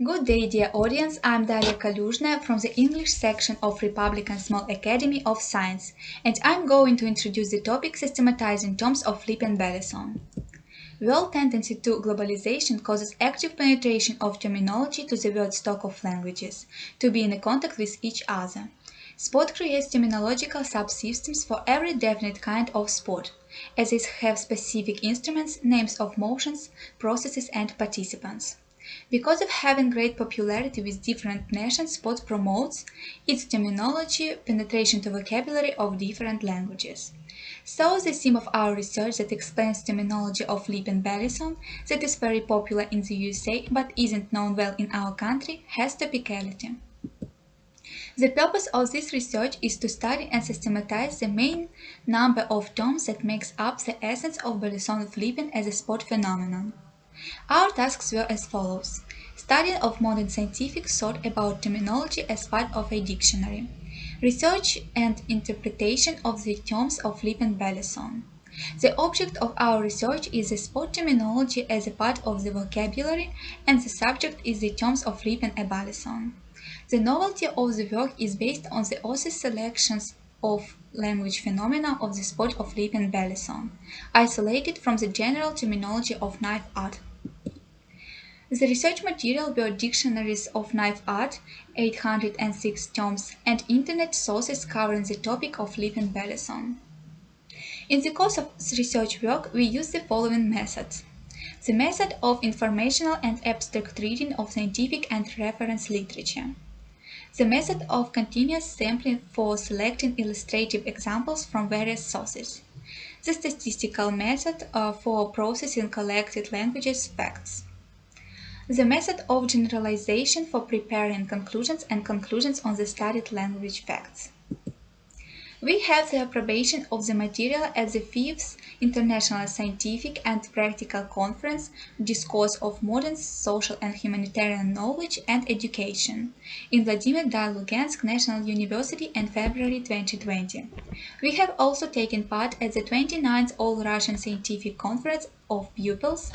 Good day, dear audience. I'm Daria Kалюжная from the English section of Republican Small Academy of Science, and I'm going to introduce the topic systematizing terms of Flip and Bellison. World tendency to globalization causes active penetration of terminology to the word stock of languages, to be in contact with each other. Sport creates terminological subsystems for every definite kind of sport, as these have specific instruments, names of motions, processes, and participants. Because of having great popularity with different nations, sport promotes its terminology penetration to vocabulary of different languages. So the theme of our research that explains terminology of Flip and Bellison that is very popular in the USA but isn't known well in our country has topicality. The purpose of this research is to study and systematize the main number of terms that makes up the essence of Bellison flipping as a sport phenomenon. Our tasks were as follows. Study of modern scientific thought about terminology as part of a dictionary. Research and interpretation of the terms of Flip and Bellison. The object of our research is the sport terminology as a part of the vocabulary, and the subject is the terms of Flip and Bellison. The novelty of the work is based on the author's selections of language phenomena of the sport of Flip and Bellison, isolated from the general terminology of knife art. The research material were dictionaries of knife art, 806 terms, and internet sources covering the topic of Flip and Bellison. In the course of this research work, we used the following methods. The method of informational and abstract reading of scientific and reference literature. The method of continuous sampling for selecting illustrative examples from various sources. The statistical method for processing collected languages facts. The method of generalization for preparing conclusions and conclusions on the studied language facts. We have the approbation of the material at the 5th International Scientific and Practical Conference Discourse of Modern Social and Humanitarian Knowledge and Education in Vladimir Lugansk National University in February 2020. We have also taken part at the 29th All-Russian Scientific Conference of Pupils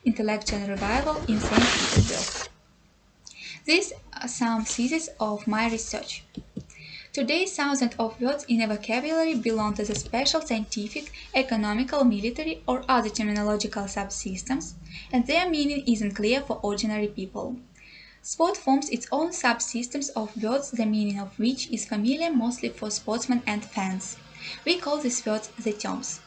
Intellectual Revival in St. Petersburg. These are some theses of my research. Today, thousands of words in a vocabulary belong to the special scientific, economical, military, or other terminological subsystems, and their meaning isn't clear for ordinary people. Sport forms its own subsystems of words, the meaning of which is familiar mostly for sportsmen and fans. We call these words the terms.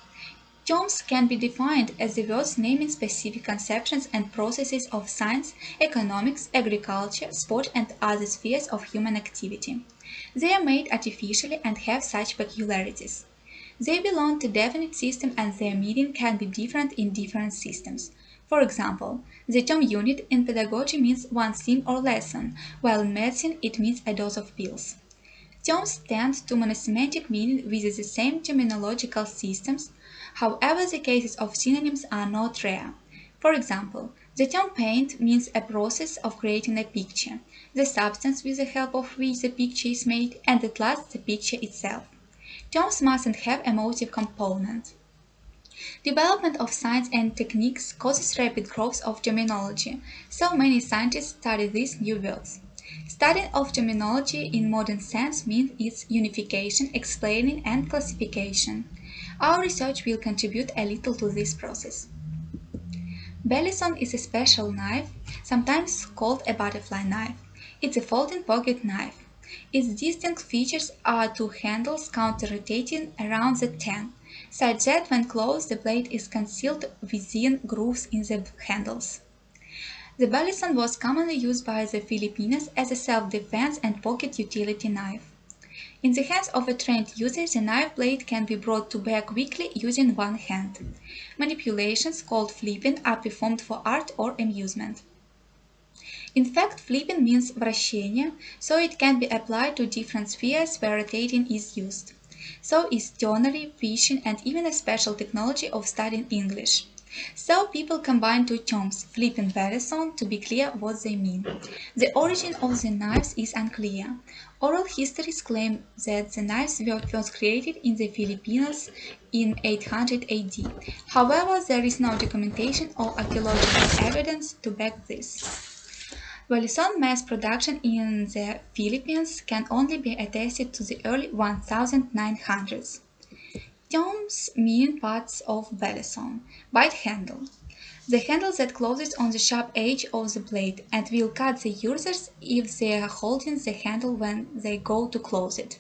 Terms can be defined as the words naming specific conceptions and processes of science, economics, agriculture, sport, and other spheres of human activity. They are made artificially and have such peculiarities. They belong to definite system and their meaning can be different in different systems. For example, the term unit in pedagogy means one thing or lesson, while in medicine it means a dose of pills. Terms tend to monosemantic meaning with the same terminological systems, however the cases of synonyms are not rare. For example, the term paint means a process of creating a picture, the substance with the help of which the picture is made, and at last the picture itself. Terms mustn't have a motive component. Development of science and techniques causes rapid growth of terminology, so many scientists study these new words. Studying of terminology in modern sense means its unification, explaining, and classification. Our research will contribute a little to this process. Bellison is a special knife, sometimes called a butterfly knife. It's a folding pocket knife. Its distinct features are two handles counter-rotating around the tang, such that when closed the blade is concealed within grooves in the handles. The Bellison was commonly used by the Filipinos as a self-defense and pocket utility knife. In the hands of a trained user, the knife blade can be brought to bear quickly using one hand. Manipulations called flipping are performed for art or amusement. In fact, flipping means вращение, so it can be applied to different spheres where rotating is used. So is ternary, fishing, and even a special technology of studying English. So people combine two terms, flip and Bellison, to be clear what they mean. The origin of the knives is unclear. Oral histories claim that the knives were first created in the Philippines in 800 AD. However, there is no documentation or archaeological evidence to back this. Balisong mass production in the Philippines can only be attested to the early 1900s. Terms meaning parts of balisong. Bite handle. The handle that closes on the sharp edge of the blade and will cut the users if they are holding the handle when they go to close it.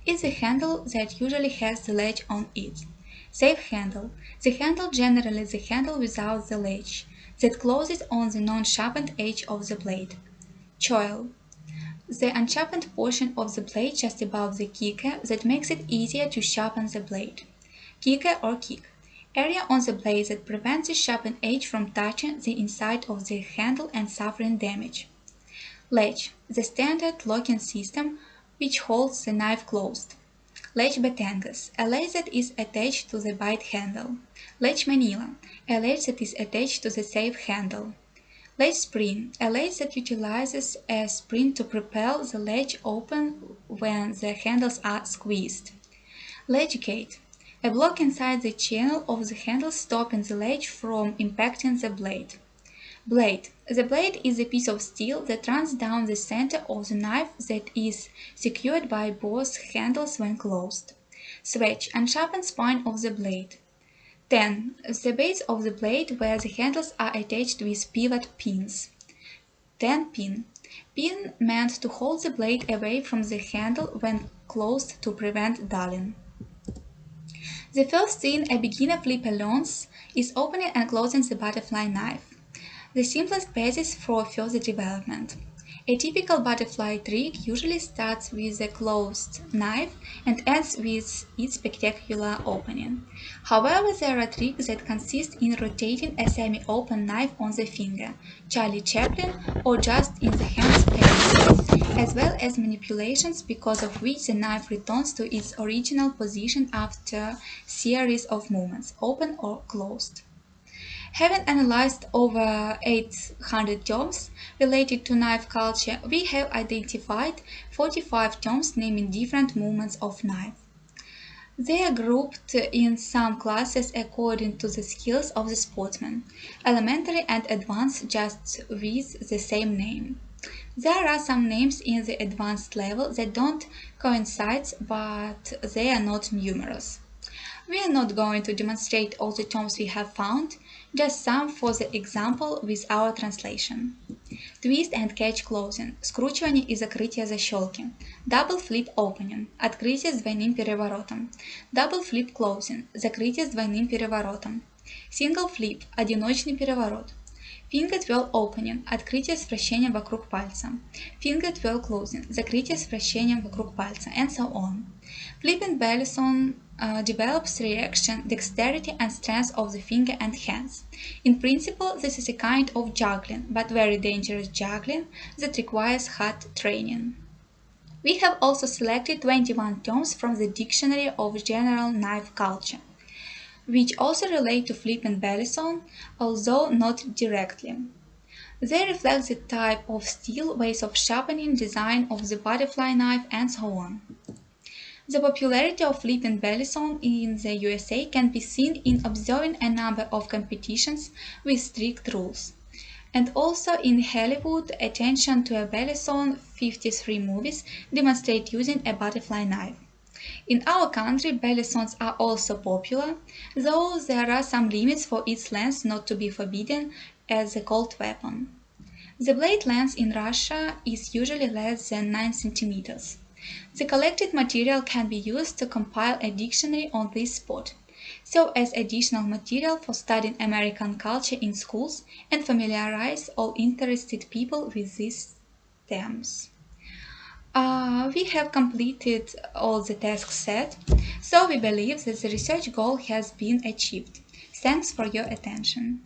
Is the handle that usually has the latch on it. Safe handle. The handle, generally the handle without the latch, that closes on the non-sharpened edge of the blade. Choil. The unsharpened portion of the blade just above the kicker that makes it easier to sharpen the blade. Kicker or kick. Area on the blade that prevents the sharpened edge from touching the inside of the handle and suffering damage. Latch. The standard locking system which holds the knife closed. Latch batangas. A latch that is attached to the bite handle. Latch manila. A latch that is attached to the safe handle. Latch spring. A latch that utilizes a spring to propel the latch open when the handles are squeezed. Latch gate. A block inside the channel of the handle stopping the latch from impacting the blade. Blade. The blade is a piece of steel that runs down the center of the knife that is secured by both handles when closed. Switch. Unsharpened spine of the blade. 10. The base of the blade where the handles are attached with pivot pins. 10 pin. Pin meant to hold the blade away from the handle when closed to prevent dulling. The first thing a beginner flipper learns is opening and closing the butterfly knife, the simplest basis for further development. A typical butterfly trick usually starts with a closed knife and ends with its spectacular opening. However, there are tricks that consist in rotating a semi-open knife on the finger, Charlie Chaplin, or just in the hand space, as well as manipulations because of which the knife returns to its original position after a series of movements, open or closed. Having analyzed over 800 terms related to knife culture, we have identified 45 terms naming different movements of knife. They are grouped in some classes according to the skills of the sportsman, elementary and advanced just with the same name. There are some names in the advanced level that don't coincide, but they are not numerous. We are not going to demonstrate all the terms we have found, just some for the example with our translation. Twist and catch closing, скручивание и закрытие защелки. Double flip opening, открытие с двойным переворотом. Double flip closing, закрытие с двойным переворотом. Single flip, одиночный переворот. Finger twirl opening, открытие с вращением вокруг пальца. Finger twirl closing, закрытие с вращением вокруг пальца, and so on. Flipping balisong develops reaction, dexterity and strength of the finger and hands. In principle, this is a kind of juggling, but very dangerous juggling that requires hard training. We have also selected 21 terms from the Dictionary of General Knife Culture, which also relate to flipping balisong, although not directly. They reflect the type of steel, ways of sharpening, design of the butterfly knife, and so on. The popularity of flipping balisong in the USA can be seen in observing a number of competitions with strict rules. And also in Hollywood, attention to a balisong 53 movies demonstrate using a butterfly knife. In our country, balisongs are also popular, though there are some limits for its length not to be forbidden as a cold weapon. The blade length in Russia is usually less than 9 centimeters. The collected material can be used to compile a dictionary on this spot, so as additional material for studying American culture in schools and familiarize all interested people with these terms. We have completed all the tasks set, so we believe that the research goal has been achieved. Thanks for your attention.